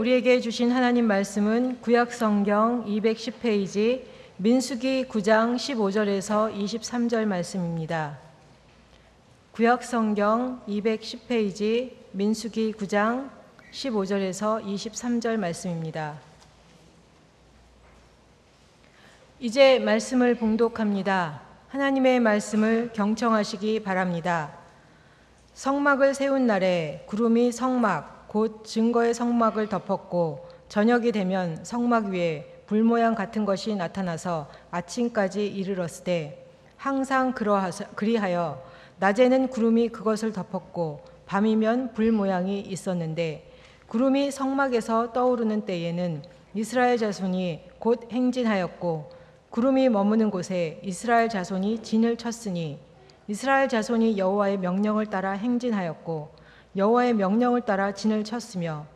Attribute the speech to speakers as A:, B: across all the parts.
A: 우리에게 주신 하나님 말씀은 구약성경 210페이지 민수기 9장 15절에서 23절 말씀입니다. 구약성경 210페이지 민수기 9장 15절에서 23절 말씀입니다. 이제 말씀을 봉독합니다. 하나님의 말씀을 경청하시기 바랍니다. 성막을 세운 날에 구름이 성막 곧 증거의 성막을 덮었고 저녁이 되면 성막 위에 불 모양 같은 것이 나타나서 아침까지 이르렀으되 항상 그리하여 낮에는 구름이 그것을 덮었고 밤이면 불 모양이 있었는데 구름이 성막에서 떠오르는 때에는 이스라엘 자손이 곧 행진하였고 구름이 머무는 곳에 이스라엘 자손이 진을 쳤으니 이스라엘 자손이 여호와의 명령을 따라 행진하였고 여호와의 명령을 따라 진을 쳤으며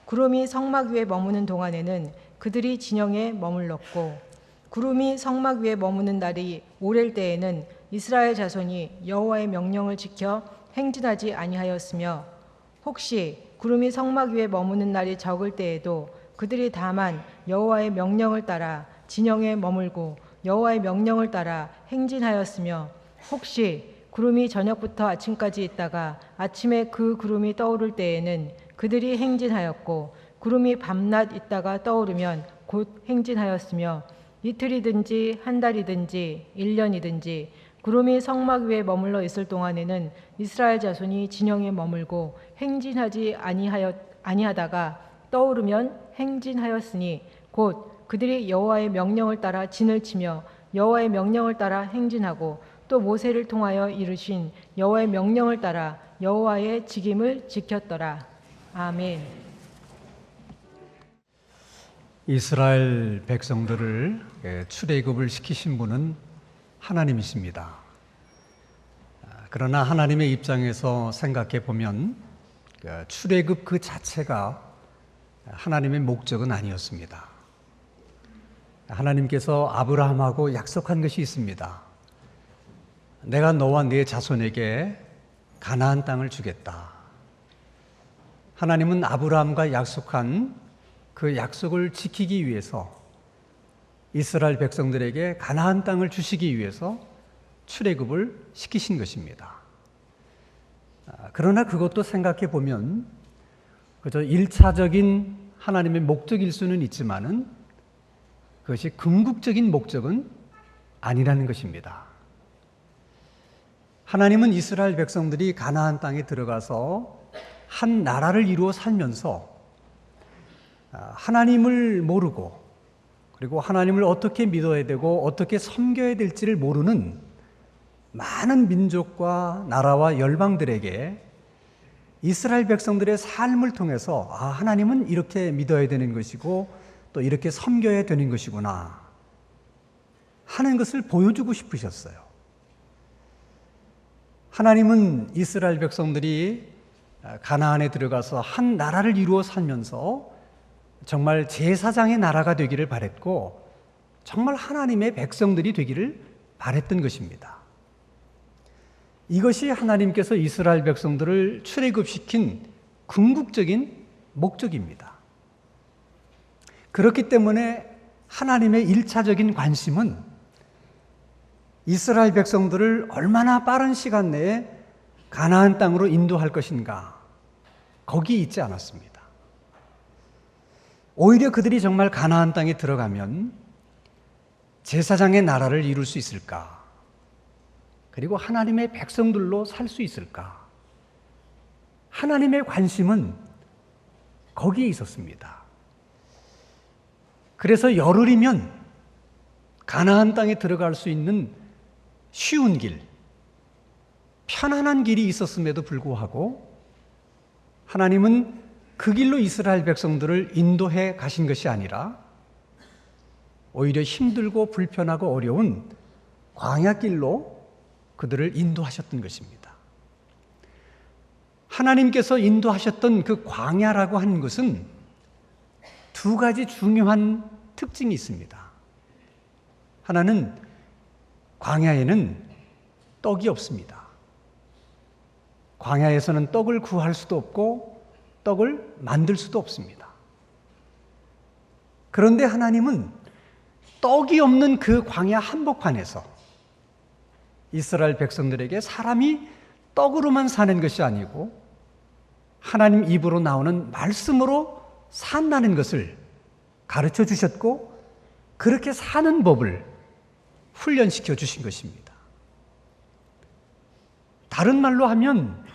A: 구름이 성막 위에 머무는 동안에는 그들이 진영에 머물렀고 구름이 성막 위에 머무는 날이 오랠 때에는 이스라엘 자손이 여호와의 명령을 지켜 행진하지 아니하였으며 혹시 구름이 성막 위에 머무는 날이 적을 때에도 그들이 다만 여호와의 명령을 따라 진영에 머물고 여호와의 명령을 따라 행진하였으며 혹시 구름이 저녁부터 아침까지 있다가 아침에 그 구름이 떠오를 때에는 그들이 행진하였고 구름이 밤낮 있다가 떠오르면 곧 행진하였으며 이틀이든지 한 달이든지 1년이든지 구름이 성막 위에 머물러 있을 동안에는 이스라엘 자손이 진영에 머물고 행진하지 아니하다가 떠오르면 행진하였으니 곧 그들이 여호와의 명령을 따라 진을 치며 여호와의 명령을 따라 행진하고 또 모세를 통하여 이르신 여호와의 명령을 따라 여호와의 직임을 지켰더라. 아멘.
B: 이스라엘 백성들을 출애굽을 시키신 분은 하나님이십니다. 그러나 하나님의 입장에서 생각해 보면 출애굽 그 자체가 하나님의 목적은 아니었습니다. 하나님께서 아브라함하고 약속한 것이 있습니다. 내가 너와 네 자손에게 가나안 땅을 주겠다. 하나님은 아브라함과 약속한 그 약속을 지키기 위해서 이스라엘 백성들에게 가나안 땅을 주시기 위해서 출애굽을 시키신 것입니다. 그러나 그것도 생각해 보면 그저 1차적인 하나님의 목적일 수는 있지만은 그것이 궁극적인 목적은 아니라는 것입니다. 하나님은 이스라엘 백성들이 가나안 땅에 들어가서 한 나라를 이루어 살면서 하나님을 모르고 그리고 하나님을 어떻게 믿어야 되고 어떻게 섬겨야 될지를 모르는 많은 민족과 나라와 열방들에게 이스라엘 백성들의 삶을 통해서 하나님은 이렇게 믿어야 되는 것이고 또 이렇게 섬겨야 되는 것이구나 하는 것을 보여주고 싶으셨어요. 하나님은 이스라엘 백성들이 가나안에 들어가서 한 나라를 이루어 살면서 정말 제사장의 나라가 되기를 바랬고 정말 하나님의 백성들이 되기를 바랬던 것입니다. 이것이 하나님께서 이스라엘 백성들을 출애굽시킨 궁극적인 목적입니다. 그렇기 때문에 하나님의 1차적인 관심은 이스라엘 백성들을 얼마나 빠른 시간 내에 가나안 땅으로 인도할 것인가 거기에 있지 않았습니다. 오히려 그들이 정말 가나안 땅에 들어가면 제사장의 나라를 이룰 수 있을까? 그리고 하나님의 백성들로 살 수 있을까? 하나님의 관심은 거기에 있었습니다. 그래서 열흘이면 가나안 땅에 들어갈 수 있는 쉬운 길, 편안한 길이 있었음에도 불구하고 하나님은 그 길로 이스라엘 백성들을 인도해 가신 것이 아니라 오히려 힘들고 불편하고 어려운 광야길로 그들을 인도하셨던 것입니다. 하나님께서 인도하셨던 그 광야라고 하는 것은 두 가지 중요한 특징이 있습니다. 하나는 광야에는 떡이 없습니다. 광야에서는 떡을 구할 수도 없고 떡을 만들 수도 없습니다. 그런데 하나님은 떡이 없는 그 광야 한복판에서 이스라엘 백성들에게 사람이 떡으로만 사는 것이 아니고 하나님 입으로 나오는 말씀으로 산다는 것을 가르쳐 주셨고, 그렇게 사는 법을 훈련시켜 주신 것입니다. 다른 말로 하면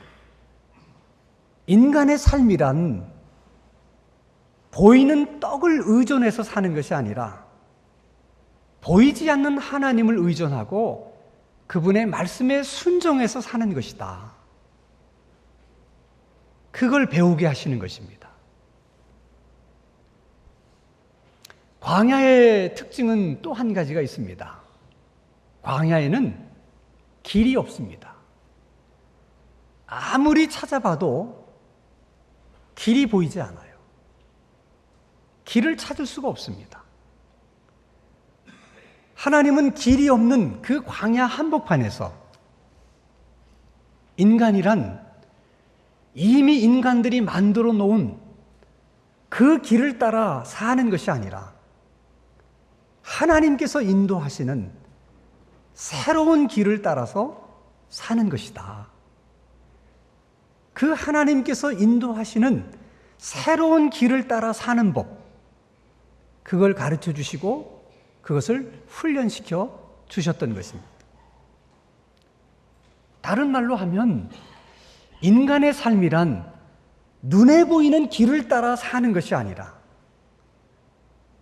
B: 인간의 삶이란 보이는 떡을 의존해서 사는 것이 아니라 보이지 않는 하나님을 의존하고 그분의 말씀에 순종해서 사는 것이다. 그걸 배우게 하시는 것입니다. 광야의 특징은 또 한 가지가 있습니다. 광야에는 길이 없습니다. 아무리 찾아봐도 길이 보이지 않아요. 길을 찾을 수가 없습니다. 하나님은 길이 없는 그 광야 한복판에서 인간이란 이미 인간들이 만들어 놓은 그 길을 따라 사는 것이 아니라 하나님께서 인도하시는 새로운 길을 따라서 사는 것이다. 그 하나님께서 인도하시는 새로운 길을 따라 사는 법, 그걸 가르쳐 주시고 그것을 훈련시켜 주셨던 것입니다. 다른 말로 하면 인간의 삶이란 눈에 보이는 길을 따라 사는 것이 아니라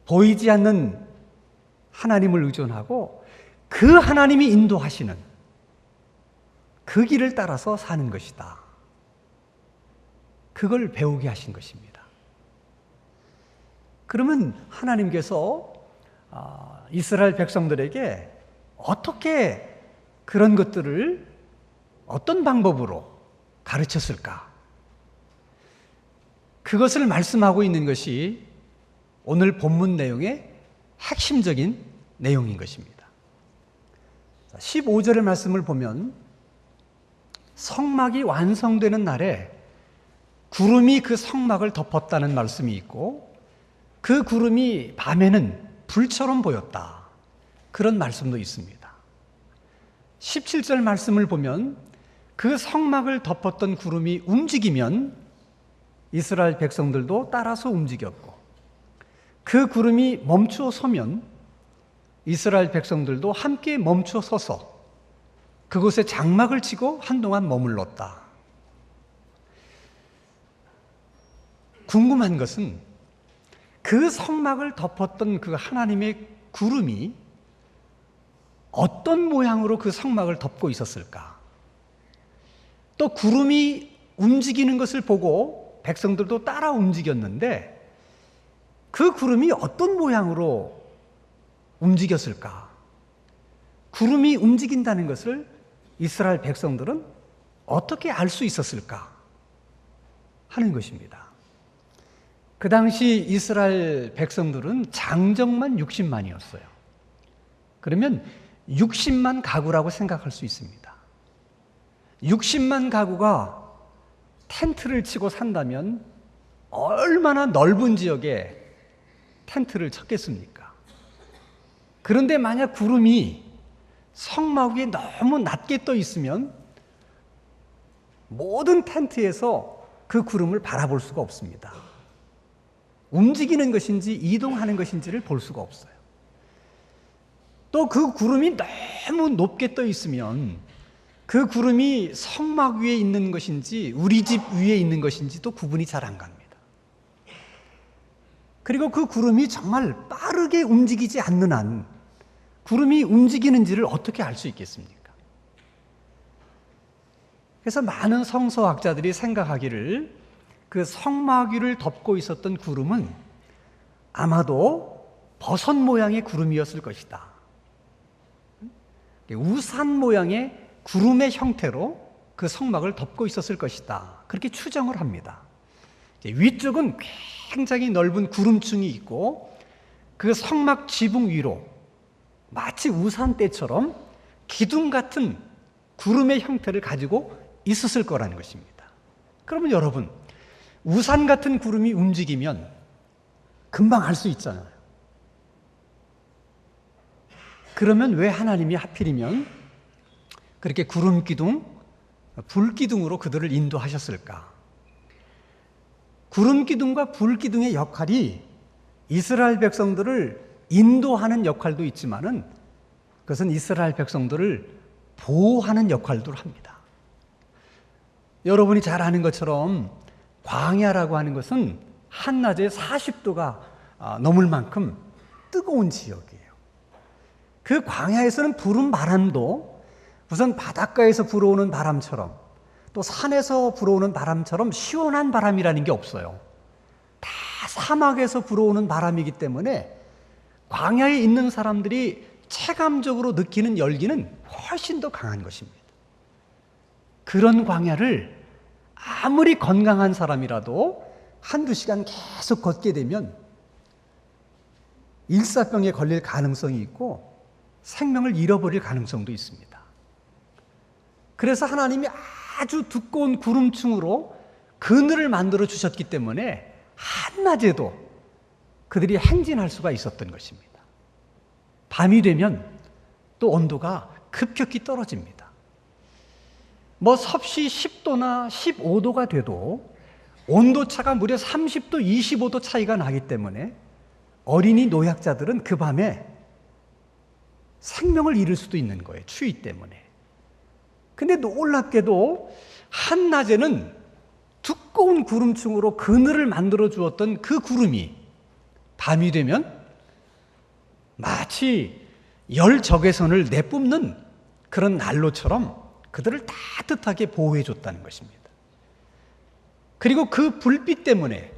B: 보이지 않는 하나님을 의존하고 그 하나님이 인도하시는 그 길을 따라서 사는 것이다. 그걸 배우게 하신 것입니다. 그러면 하나님께서 이스라엘 백성들에게 어떻게 그런 것들을 어떤 방법으로 가르쳤을까? 그것을 말씀하고 있는 것이 오늘 본문 내용의 핵심적인 내용인 것입니다. 15절의 말씀을 보면 성막이 완성되는 날에 구름이 그 성막을 덮었다는 말씀이 있고, 그 구름이 밤에는 불처럼 보였다, 그런 말씀도 있습니다. 17절 말씀을 보면 그 성막을 덮었던 구름이 움직이면 이스라엘 백성들도 따라서 움직였고, 그 구름이 멈추어 서면 이스라엘 백성들도 함께 멈추어 서서 그곳에 장막을 치고 한동안 머물렀다. 궁금한 것은 그 성막을 덮었던 그 하나님의 구름이 어떤 모양으로 그 성막을 덮고 있었을까? 또 구름이 움직이는 것을 보고 백성들도 따라 움직였는데 그 구름이 어떤 모양으로 움직였을까? 구름이 움직인다는 것을 이스라엘 백성들은 어떻게 알 수 있었을까? 하는 것입니다. 그 당시 이스라엘 백성들은 장정만 60만이었어요. 그러면 60만 가구라고 생각할 수 있습니다. 60만 가구가 텐트를 치고 산다면 얼마나 넓은 지역에 텐트를 쳤겠습니까? 그런데 만약 구름이 성막 위에 너무 낮게 떠 있으면 모든 텐트에서 그 구름을 바라볼 수가 없습니다. 움직이는 것인지 이동하는 것인지를 볼 수가 없어요. 또 그 구름이 너무 높게 떠 있으면 그 구름이 성막 위에 있는 것인지 우리 집 위에 있는 것인지 또 구분이 잘 안 갑니다. 그리고 그 구름이 정말 빠르게 움직이지 않는 한 구름이 움직이는지를 어떻게 알 수 있겠습니까? 그래서 많은 성서학자들이 생각하기를 그 성막 위를 덮고 있었던 구름은 아마도 버섯 모양의 구름이었을 것이다. 우산 모양의 구름의 형태로 그 성막을 덮고 있었을 것이다. 그렇게 추정을 합니다. 위쪽은 굉장히 넓은 구름층이 있고 그 성막 지붕 위로 마치 우산대처럼 기둥 같은 구름의 형태를 가지고 있었을 거라는 것입니다. 그러면 여러분, 우산 같은 구름이 움직이면 금방 알 수 있잖아요. 그러면 왜 하나님이 하필이면 그렇게 구름 기둥, 불 기둥으로 그들을 인도하셨을까? 구름 기둥과 불 기둥의 역할이 이스라엘 백성들을 인도하는 역할도 있지만은 그것은 이스라엘 백성들을 보호하는 역할도 합니다. 여러분이 잘 아는 것처럼 광야라고 하는 것은 한낮에 40도가 넘을 만큼 뜨거운 지역이에요. 그 광야에서는 부는 바람도 우선 바닷가에서 불어오는 바람처럼 또 산에서 불어오는 바람처럼 시원한 바람이라는 게 없어요. 다 사막에서 불어오는 바람이기 때문에 광야에 있는 사람들이 체감적으로 느끼는 열기는 훨씬 더 강한 것입니다. 그런 광야를 아무리 건강한 사람이라도 한두 시간 계속 걷게 되면 일사병에 걸릴 가능성이 있고 생명을 잃어버릴 가능성도 있습니다. 그래서 하나님이 아주 두꺼운 구름층으로 그늘을 만들어 주셨기 때문에 한낮에도 그들이 행진할 수가 있었던 것입니다. 밤이 되면 또 온도가 급격히 떨어집니다. 섭씨 10도나 15도가 돼도 온도차가 무려 30도, 25도 차이가 나기 때문에 어린이 노약자들은 그 밤에 생명을 잃을 수도 있는 거예요. 추위 때문에. 근데 놀랍게도 한낮에는 두꺼운 구름층으로 그늘을 만들어 주었던 그 구름이 밤이 되면 마치 열 적외선을 내뿜는 그런 난로처럼 그들을 따뜻하게 보호해 줬다는 것입니다. 그리고 그 불빛 때문에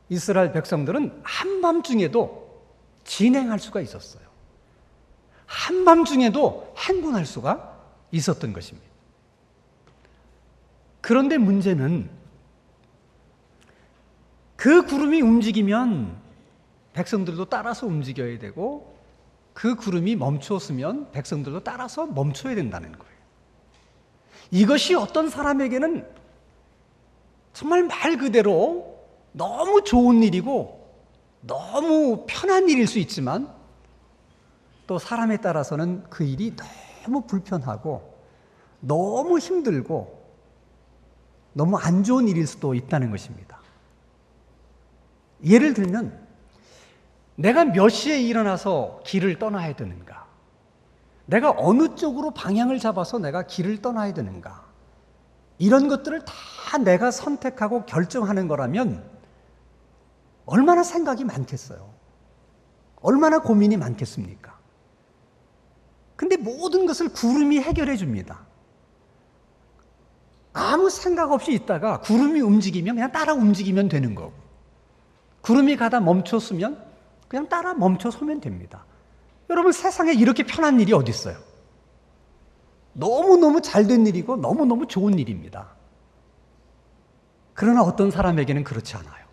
B: 이스라엘 백성들은 한밤중에도 진행할 수가 있었어요. 한밤중에도 행군할 수가 있었던 것입니다. 그런데 문제는 그 구름이 움직이면 백성들도 따라서 움직여야 되고 그 구름이 멈추었으면 백성들도 따라서 멈춰야 된다는 거예요. 이것이 어떤 사람에게는 정말 말 그대로 너무 좋은 일이고 너무 편한 일일 수 있지만 또 사람에 따라서는 그 일이 너무 불편하고 너무 힘들고 너무 안 좋은 일일 수도 있다는 것입니다. 예를 들면 내가 몇 시에 일어나서 길을 떠나야 되는가? 내가 어느 쪽으로 방향을 잡아서 내가 길을 떠나야 되는가? 이런 것들을 다 내가 선택하고 결정하는 거라면 얼마나 생각이 많겠어요? 얼마나 고민이 많겠습니까? 근데 모든 것을 구름이 해결해 줍니다. 아무 생각 없이 있다가 구름이 움직이면 그냥 따라 움직이면 되는 거고, 구름이 가다 멈췄으면 그냥 따라 멈춰서면 됩니다. 여러분, 세상에 이렇게 편한 일이 어디 있어요? 너무너무 잘된 일이고 너무너무 좋은 일입니다. 그러나 어떤 사람에게는 그렇지 않아요.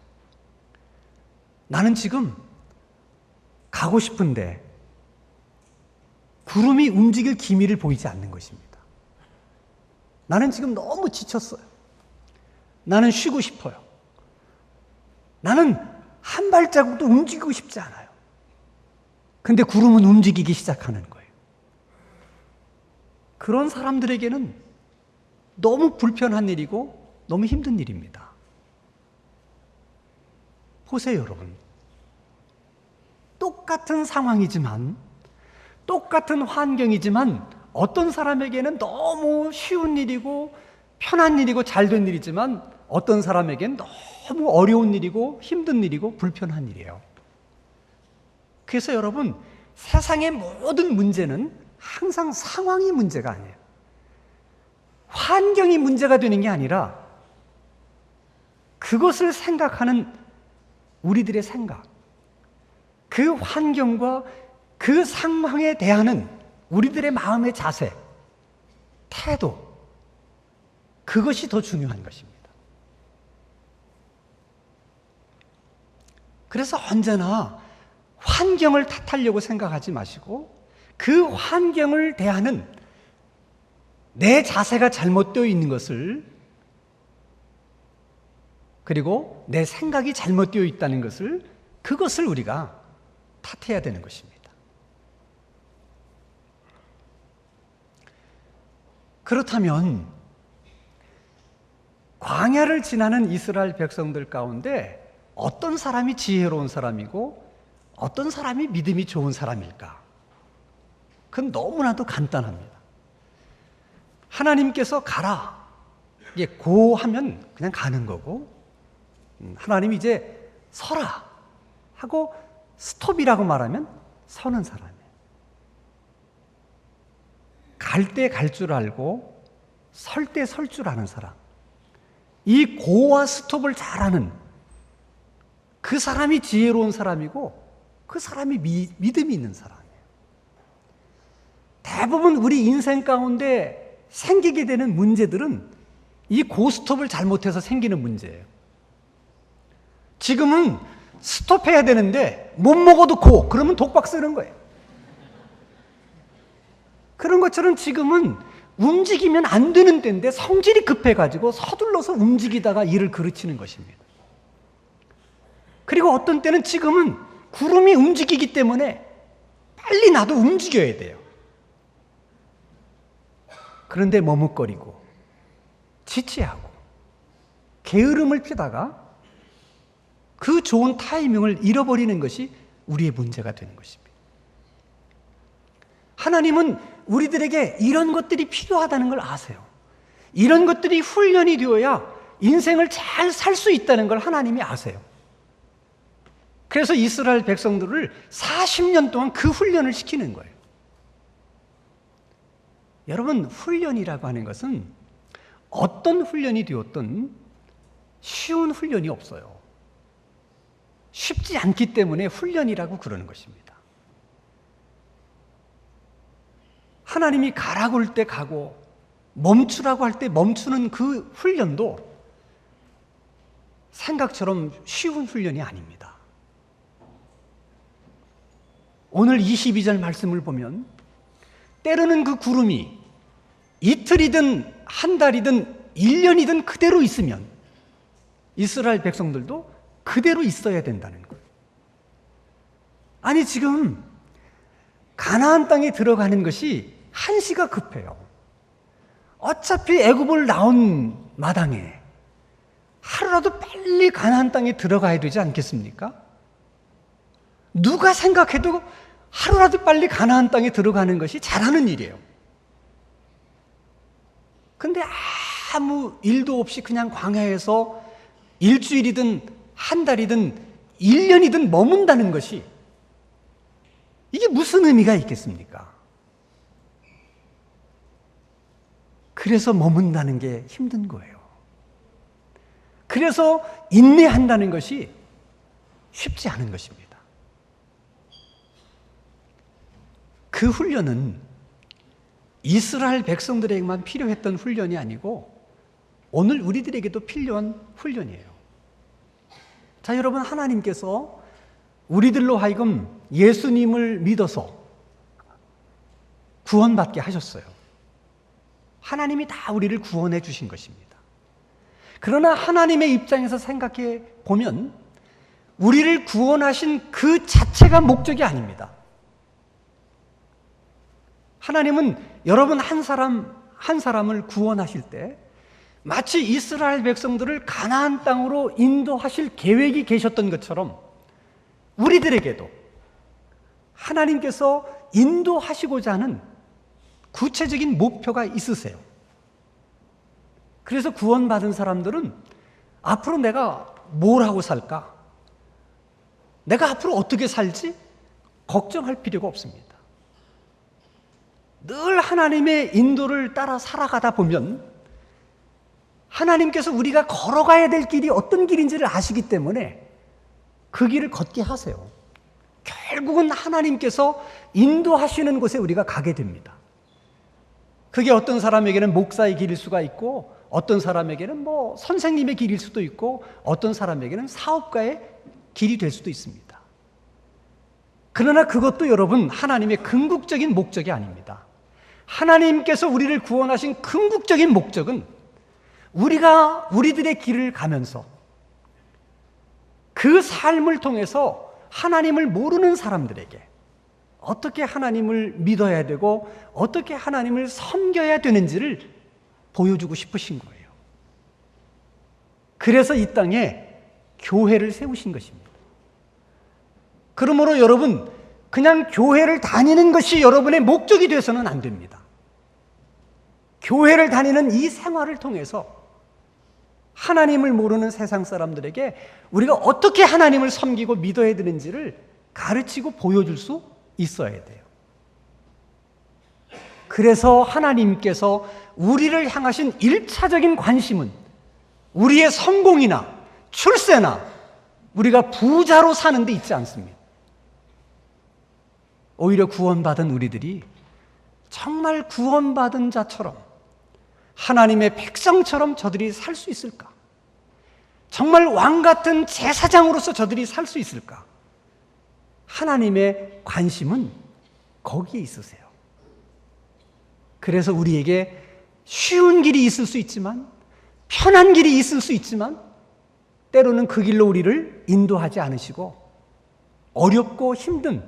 B: 나는 지금 가고 싶은데 구름이 움직일 기미를 보이지 않는 것입니다. 나는 지금 너무 지쳤어요. 나는 쉬고 싶어요. 나는 한 발자국도 움직이고 싶지 않아요. 근데 구름은 움직이기 시작하는 거예요. 그런 사람들에게는 너무 불편한 일이고 너무 힘든 일입니다. 보세요, 여러분. 똑같은 상황이지만, 똑같은 환경이지만 어떤 사람에게는 너무 쉬운 일이고 편한 일이고 잘된 일이지만 어떤 사람에게는 너무 어려운 일이고 힘든 일이고 불편한 일이에요. 그래서 여러분, 세상의 모든 문제는 항상 상황이 문제가 아니에요. 환경이 문제가 되는 게 아니라 그것을 생각하는 우리들의 생각, 그 환경과 그 상황에 대하는 우리들의 마음의 자세, 태도, 그것이 더 중요한 것입니다. 그래서 언제나 환경을 탓하려고 생각하지 마시고 그 환경을 대하는 내 자세가 잘못되어 있는 것을, 그리고 내 생각이 잘못되어 있다는 것을, 그것을 우리가 탓해야 되는 것입니다. 그렇다면 광야를 지나는 이스라엘 백성들 가운데 어떤 사람이 지혜로운 사람이고 어떤 사람이 믿음이 좋은 사람일까? 그건 너무나도 간단합니다. 하나님께서 가라. 이게 고 하면 그냥 가는 거고, 하나님이 이제 서라 하고 스톱이라고 말하면 서는 사람이에요. 갈 때 갈 줄 알고 설 때 설 줄 아는 사람. 이 고와 스톱을 잘하는 그 사람이 지혜로운 사람이고 그 사람이 믿음이 있는 사람이에요. 대부분 우리 인생 가운데 생기게 되는 문제들은 이 고스톱을 잘못해서 생기는 문제예요. 지금은 스톱해야 되는데 못 먹어도 고, 그러면 독박 쓰는 거예요. 그런 것처럼 지금은 움직이면 안 되는 때인데 성질이 급해가지고 서둘러서 움직이다가 일을 그르치는 것입니다. 그리고 어떤 때는 지금은 구름이 움직이기 때문에 빨리 나도 움직여야 돼요. 그런데 머뭇거리고 지체하고 게으름을 피다가 그 좋은 타이밍을 잃어버리는 것이 우리의 문제가 되는 것입니다. 하나님은 우리들에게 이런 것들이 필요하다는 걸 아세요. 이런 것들이 훈련이 되어야 인생을 잘 살 수 있다는 걸 하나님이 아세요. 그래서 이스라엘 백성들을 40년 동안 그 훈련을 시키는 거예요. 여러분, 훈련이라고 하는 것은 어떤 훈련이 되었든 쉬운 훈련이 없어요. 쉽지 않기 때문에 훈련이라고 그러는 것입니다. 하나님이 가라고 할 때 가고 멈추라고 할 때 멈추는 그 훈련도 생각처럼 쉬운 훈련이 아닙니다. 오늘 22절 말씀을 보면 때로는 그 구름이 이틀이든 한 달이든 1년이든 그대로 있으면 이스라엘 백성들도 그대로 있어야 된다는 거예요. 아니, 지금 가나안 땅에 들어가는 것이 한시가 급해요. 어차피 애굽을 나온 마당에 하루라도 빨리 가나안 땅에 들어가야 되지 않겠습니까? 누가 생각해도 하루라도 빨리 가나안 땅에 들어가는 것이 잘하는 일이에요. 근데 아무 일도 없이 그냥 광야에서 일주일이든 한 달이든 1년이든 머문다는 것이 이게 무슨 의미가 있겠습니까? 그래서 머문다는 게 힘든 거예요. 그래서 인내한다는 것이 쉽지 않은 것입니다. 그 훈련은 이스라엘 백성들에게만 필요했던 훈련이 아니고 오늘 우리들에게도 필요한 훈련이에요. 자, 여러분, 하나님께서 우리들로 하여금 예수님을 믿어서 구원받게 하셨어요. 하나님이 다 우리를 구원해 주신 것입니다. 그러나 하나님의 입장에서 생각해 보면 우리를 구원하신 그 자체가 목적이 아닙니다. 하나님은 여러분 한 사람을 구원하실 때 마치 이스라엘 백성들을 가나안 땅으로 인도하실 계획이 계셨던 것처럼 우리들에게도 하나님께서 인도하시고자 하는 구체적인 목표가 있으세요. 그래서 구원받은 사람들은 앞으로 내가 뭘 하고 살까? 내가 앞으로 어떻게 살지? 걱정할 필요가 없습니다. 늘 하나님의 인도를 따라 살아가다 보면 하나님께서 우리가 걸어가야 될 길이 어떤 길인지를 아시기 때문에 그 길을 걷게 하세요. 결국은 하나님께서 인도하시는 곳에 우리가 가게 됩니다. 그게 어떤 사람에게는 목사의 길일 수가 있고 어떤 사람에게는 선생님의 길일 수도 있고 어떤 사람에게는 사업가의 길이 될 수도 있습니다. 그러나 그것도 여러분 하나님의 궁극적인 목적이 아닙니다. 하나님께서 우리를 구원하신 궁극적인 목적은 우리가 우리들의 길을 가면서 그 삶을 통해서 하나님을 모르는 사람들에게 어떻게 하나님을 믿어야 되고 어떻게 하나님을 섬겨야 되는지를 보여주고 싶으신 거예요. 그래서 이 땅에 교회를 세우신 것입니다. 그러므로 여러분, 그냥 교회를 다니는 것이 여러분의 목적이 되어서는 안 됩니다. 교회를 다니는 이 생활을 통해서 하나님을 모르는 세상 사람들에게 우리가 어떻게 하나님을 섬기고 믿어야 되는지를 가르치고 보여줄 수 있어야 돼요. 그래서 하나님께서 우리를 향하신 1차적인 관심은 우리의 성공이나 출세나 우리가 부자로 사는 데 있지 않습니다. 오히려 구원받은 우리들이 정말 구원받은 자처럼 하나님의 백성처럼 저들이 살 수 있을까? 정말 왕 같은 제사장으로서 저들이 살 수 있을까? 하나님의 관심은 거기에 있으세요. 그래서 우리에게 쉬운 길이 있을 수 있지만, 편한 길이 있을 수 있지만, 때로는 그 길로 우리를 인도하지 않으시고 어렵고 힘든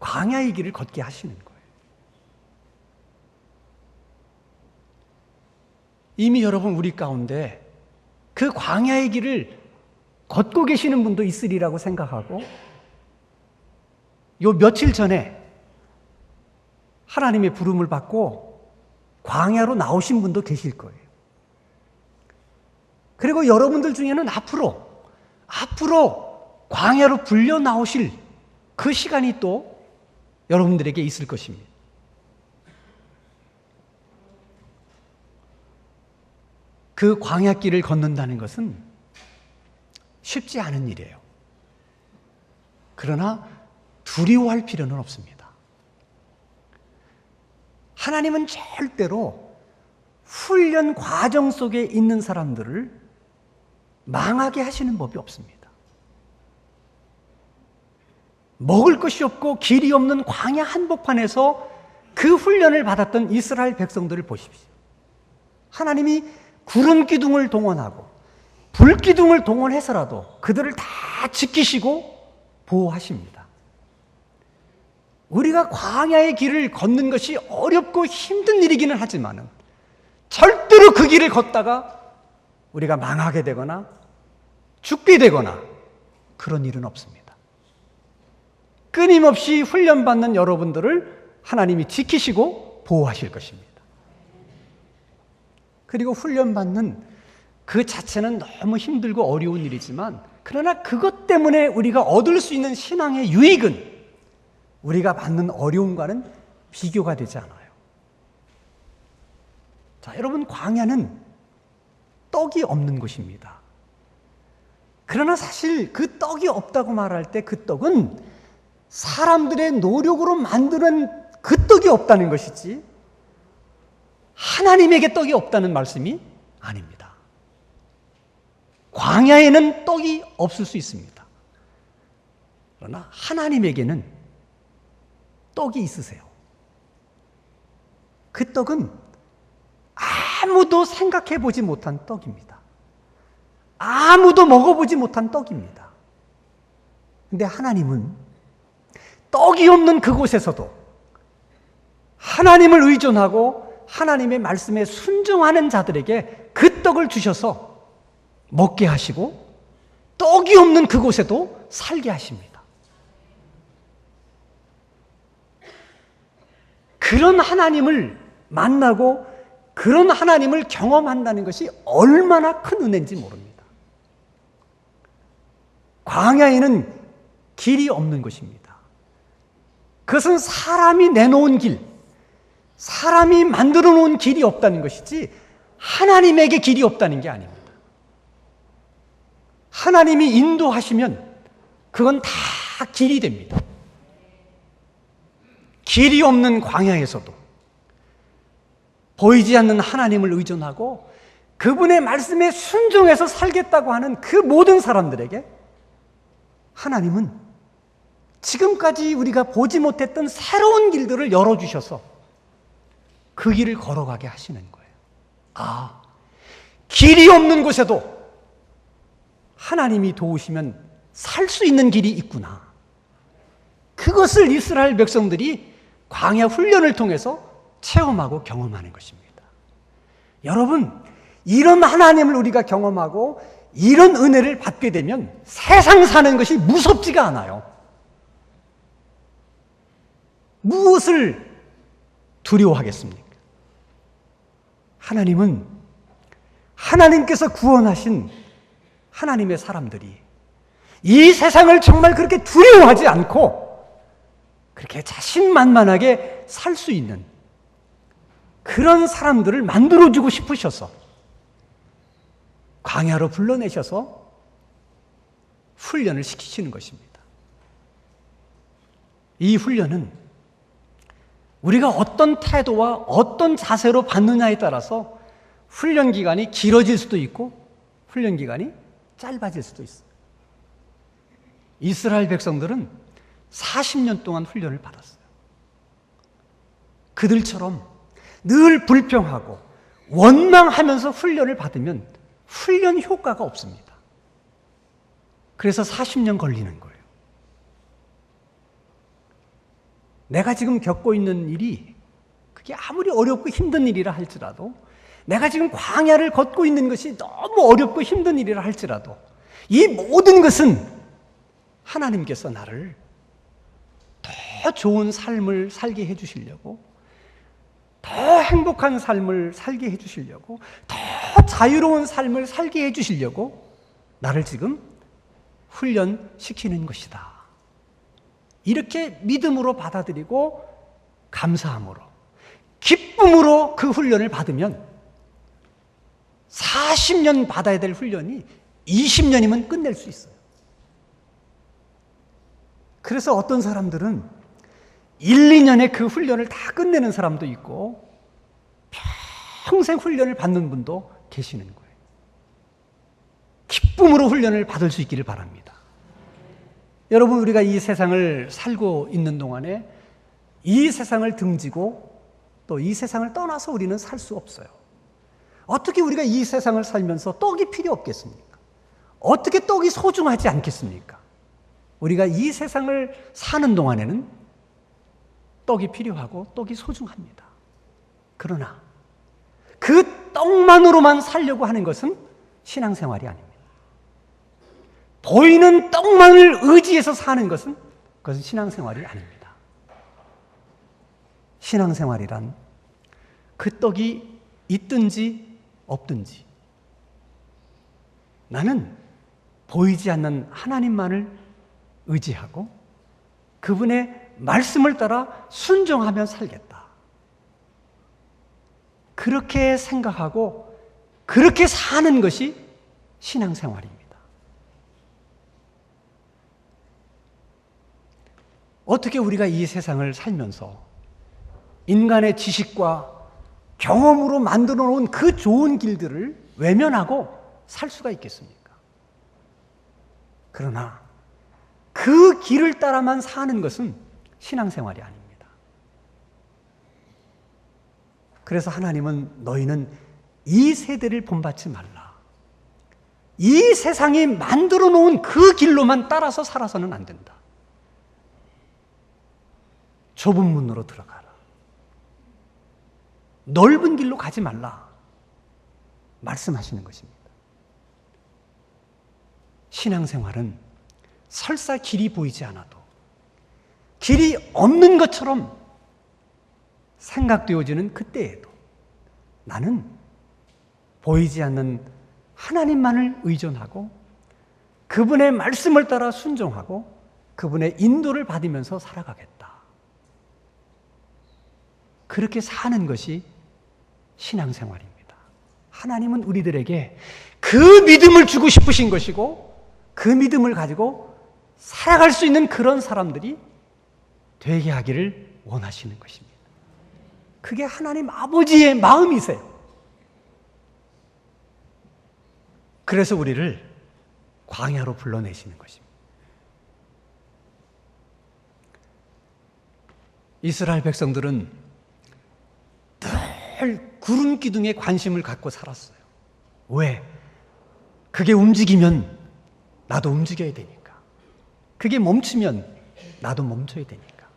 B: 광야의 길을 걷게 하시는 거예요. 이미 여러분 우리 가운데 그 광야의 길을 걷고 계시는 분도 있으리라고 생각하고, 요 며칠 전에 하나님의 부름을 받고 광야로 나오신 분도 계실 거예요. 그리고 여러분들 중에는 앞으로 광야로 불려 나오실 그 시간이 또 여러분들에게 있을 것입니다. 그 광야길을 걷는다는 것은 쉽지 않은 일이에요. 그러나 두려워할 필요는 없습니다. 하나님은 절대로 훈련 과정 속에 있는 사람들을 망하게 하시는 법이 없습니다. 먹을 것이 없고 길이 없는 광야 한복판에서 그 훈련을 받았던 이스라엘 백성들을 보십시오. 하나님이 구름 기둥을 동원하고 불 기둥을 동원해서라도 그들을 다 지키시고 보호하십니다. 우리가 광야의 길을 걷는 것이 어렵고 힘든 일이기는 하지만 절대로 그 길을 걷다가 우리가 망하게 되거나 죽게 되거나 그런 일은 없습니다. 끊임없이 훈련받는 여러분들을 하나님이 지키시고 보호하실 것입니다. 그리고 훈련받는 그 자체는 너무 힘들고 어려운 일이지만, 그러나 그것 때문에 우리가 얻을 수 있는 신앙의 유익은 우리가 받는 어려움과는 비교가 되지 않아요. 자, 여러분, 광야는 떡이 없는 곳입니다. 그러나 사실 그 떡이 없다고 말할 때 그 떡은 사람들의 노력으로 만드는 그 떡이 없다는 것이지 하나님에게 떡이 없다는 말씀이 아닙니다. 광야에는 떡이 없을 수 있습니다. 그러나 하나님에게는 떡이 있으세요. 그 떡은 아무도 생각해 보지 못한 떡입니다. 아무도 먹어보지 못한 떡입니다. 근데 하나님은 떡이 없는 그곳에서도 하나님을 의존하고 하나님의 말씀에 순종하는 자들에게 그 떡을 주셔서 먹게 하시고 떡이 없는 그곳에도 살게 하십니다. 그런 하나님을 만나고 그런 하나님을 경험한다는 것이 얼마나 큰 은혜인지 모릅니다. 광야에는 길이 없는 것입니다. 그것은 사람이 내놓은 길, 사람이 만들어 놓은 길이 없다는 것이지 하나님에게 길이 없다는 게 아닙니다. 하나님이 인도하시면 그건 다 길이 됩니다. 길이 없는 광야에서도 보이지 않는 하나님을 의존하고 그분의 말씀에 순종해서 살겠다고 하는 그 모든 사람들에게 하나님은 지금까지 우리가 보지 못했던 새로운 길들을 열어주셔서 그 길을 걸어가게 하시는 거예요. 아, 길이 없는 곳에도 하나님이 도우시면 살 수 있는 길이 있구나. 그것을 이스라엘 백성들이 광야 훈련을 통해서 체험하고 경험하는 것입니다. 여러분, 이런 하나님을 우리가 경험하고 이런 은혜를 받게 되면 세상 사는 것이 무섭지가 않아요. 무엇을 두려워하겠습니까? 하나님께서 구원하신 하나님의 사람들이 이 세상을 정말 그렇게 두려워하지 않고 그렇게 자신만만하게 살 수 있는 그런 사람들을 만들어주고 싶으셔서 광야로 불러내셔서 훈련을 시키시는 것입니다. 이 훈련은 우리가 어떤 태도와 어떤 자세로 받느냐에 따라서 훈련 기간이 길어질 수도 있고 훈련 기간이 짧아질 수도 있어요. 이스라엘 백성들은 40년 동안 훈련을 받았어요. 그들처럼 늘 불평하고 원망하면서 훈련을 받으면 훈련 효과가 없습니다. 그래서 40년 걸리는 거예요. 내가 지금 겪고 있는 일이 그게 아무리 어렵고 힘든 일이라 할지라도, 내가 지금 광야를 걷고 있는 것이 너무 어렵고 힘든 일이라 할지라도, 이 모든 것은 하나님께서 나를 더 좋은 삶을 살게 해주시려고, 더 행복한 삶을 살게 해주시려고, 더 자유로운 삶을 살게 해주시려고 나를 지금 훈련시키는 것이다. 이렇게 믿음으로 받아들이고 감사함으로, 기쁨으로 그 훈련을 받으면 40년 받아야 될 훈련이 20년이면 끝낼 수 있어요. 그래서 어떤 사람들은 1, 2년에 그 훈련을 다 끝내는 사람도 있고 평생 훈련을 받는 분도 계시는 거예요. 기쁨으로 훈련을 받을 수 있기를 바랍니다. 여러분, 우리가 이 세상을 살고 있는 동안에 이 세상을 등지고 또 이 세상을 떠나서 우리는 살 수 없어요. 어떻게 우리가 이 세상을 살면서 떡이 필요 없겠습니까? 어떻게 떡이 소중하지 않겠습니까? 우리가 이 세상을 사는 동안에는 떡이 필요하고 떡이 소중합니다. 그러나 그 떡만으로만 살려고 하는 것은 신앙생활이 아닙니다. 보이는 떡만을 의지해서 사는 것은 그것은 신앙생활이 아닙니다. 신앙생활이란 그 떡이 있든지 없든지 나는 보이지 않는 하나님만을 의지하고 그분의 말씀을 따라 순종하며 살겠다. 그렇게 생각하고 그렇게 사는 것이 신앙생활입니다. 어떻게 우리가 이 세상을 살면서 인간의 지식과 경험으로 만들어 놓은 그 좋은 길들을 외면하고 살 수가 있겠습니까? 그러나 그 길을 따라만 사는 것은 신앙생활이 아닙니다. 그래서 하나님은 너희는 이 세대를 본받지 말라. 이 세상이 만들어 놓은 그 길로만 따라서 살아서는 안 된다. 좁은 문으로 들어가라. 넓은 길로 가지 말라. 말씀하시는 것입니다. 신앙생활은 설사 길이 보이지 않아도 길이 없는 것처럼 생각되어지는 그때에도 나는 보이지 않는 하나님만을 의존하고 그분의 말씀을 따라 순종하고 그분의 인도를 받으면서 살아가겠다. 그렇게 사는 것이 신앙생활입니다. 하나님은 우리들에게 그 믿음을 주고 싶으신 것이고 그 믿음을 가지고 살아갈 수 있는 그런 사람들이 되게 하기를 원하시는 것입니다. 그게 하나님 아버지의 마음이세요. 그래서 우리를 광야로 불러내시는 것입니다. 이스라엘 백성들은 늘 구름 기둥에 관심을 갖고 살았어요. 왜? 그게 움직이면 나도 움직여야 되니까. 그게 멈추면 나도 멈춰야 되니까.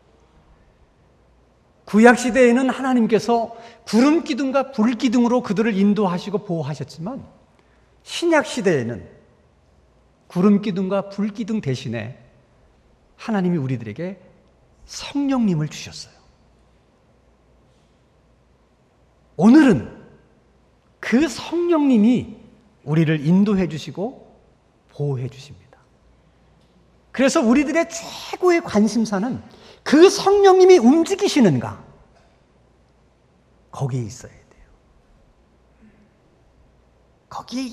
B: 구약 시대에는 하나님께서 구름 기둥과 불 기둥으로 그들을 인도하시고 보호하셨지만 신약 시대에는 구름 기둥과 불 기둥 대신에 하나님이 우리들에게 성령님을 주셨어요. 오늘은 그 성령님이 우리를 인도해 주시고 보호해 주십니다. 그래서 우리들의 최고의 관심사는 그 성령님이 움직이시는가? 거기에 있어야 돼요. 거기에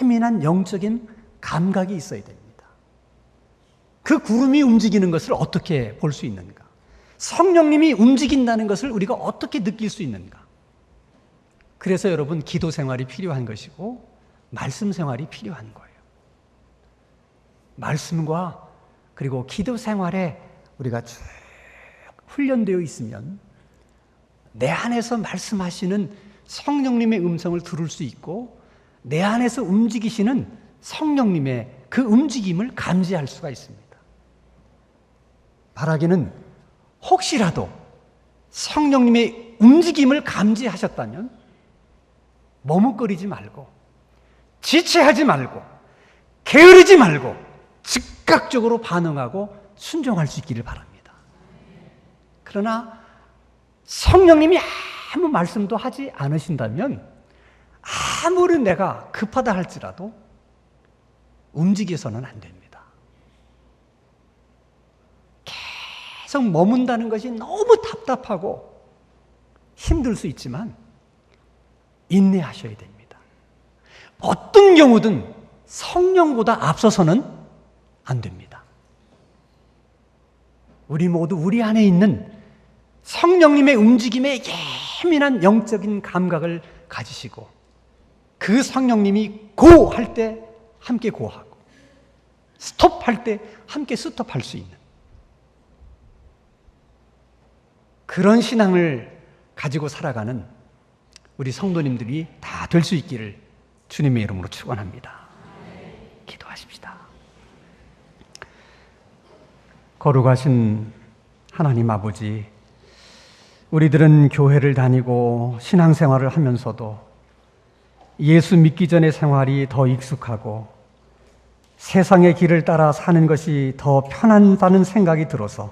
B: 예민한 영적인 감각이 있어야 됩니다. 그 구름이 움직이는 것을 어떻게 볼 수 있는가? 성령님이 움직인다는 것을 우리가 어떻게 느낄 수 있는가? 그래서 여러분, 기도 생활이 필요한 것이고 말씀 생활이 필요한 거예요. 말씀과 그리고 기도 생활에 우리가 쭉 훈련되어 있으면 내 안에서 말씀하시는 성령님의 음성을 들을 수 있고 내 안에서 움직이시는 성령님의 그 움직임을 감지할 수가 있습니다. 바라기는 혹시라도 성령님의 움직임을 감지하셨다면 머뭇거리지 말고 지체하지 말고 게으르지 말고 즉각적으로 반응하고 순종할 수 있기를 바랍니다. 그러나 성령님이 아무 말씀도 하지 않으신다면 아무리 내가 급하다 할지라도 움직여서는 안 됩니다. 계속 머문다는 것이 너무 답답하고 힘들 수 있지만 인내하셔야 됩니다. 어떤 경우든 성령보다 앞서서는 안 됩니다. 우리 모두 우리 안에 있는 성령님의 움직임에 예민한 영적인 감각을 가지시고 그 성령님이 고 할 때 함께 고하고 스톱할 때 함께 스톱할 수 있는 그런 신앙을 가지고 살아가는 우리 성도님들이 다 될 수 있기를 주님의 이름으로 축원합니다. 기도하십시다. 거룩하신 하나님 아버지, 우리들은 교회를 다니고 신앙생활을 하면서도 예수 믿기 전의 생활이 더 익숙하고 세상의 길을 따라 사는 것이 더 편하다는 생각이 들어서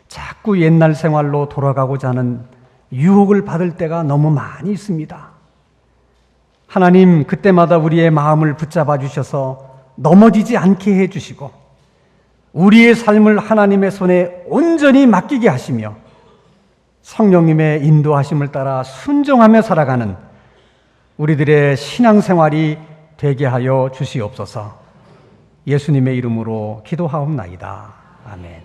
B: 자꾸 옛날 생활로 돌아가고자 하는 유혹을 받을 때가 너무 많이 있습니다. 하나님, 그때마다 우리의 마음을 붙잡아 주셔서 넘어지지 않게 해주시고 우리의 삶을 하나님의 손에 온전히 맡기게 하시며 성령님의 인도하심을 따라 순종하며 살아가는 우리들의 신앙생활이 되게 하여 주시옵소서. 예수님의 이름으로 기도하옵나이다. 아멘.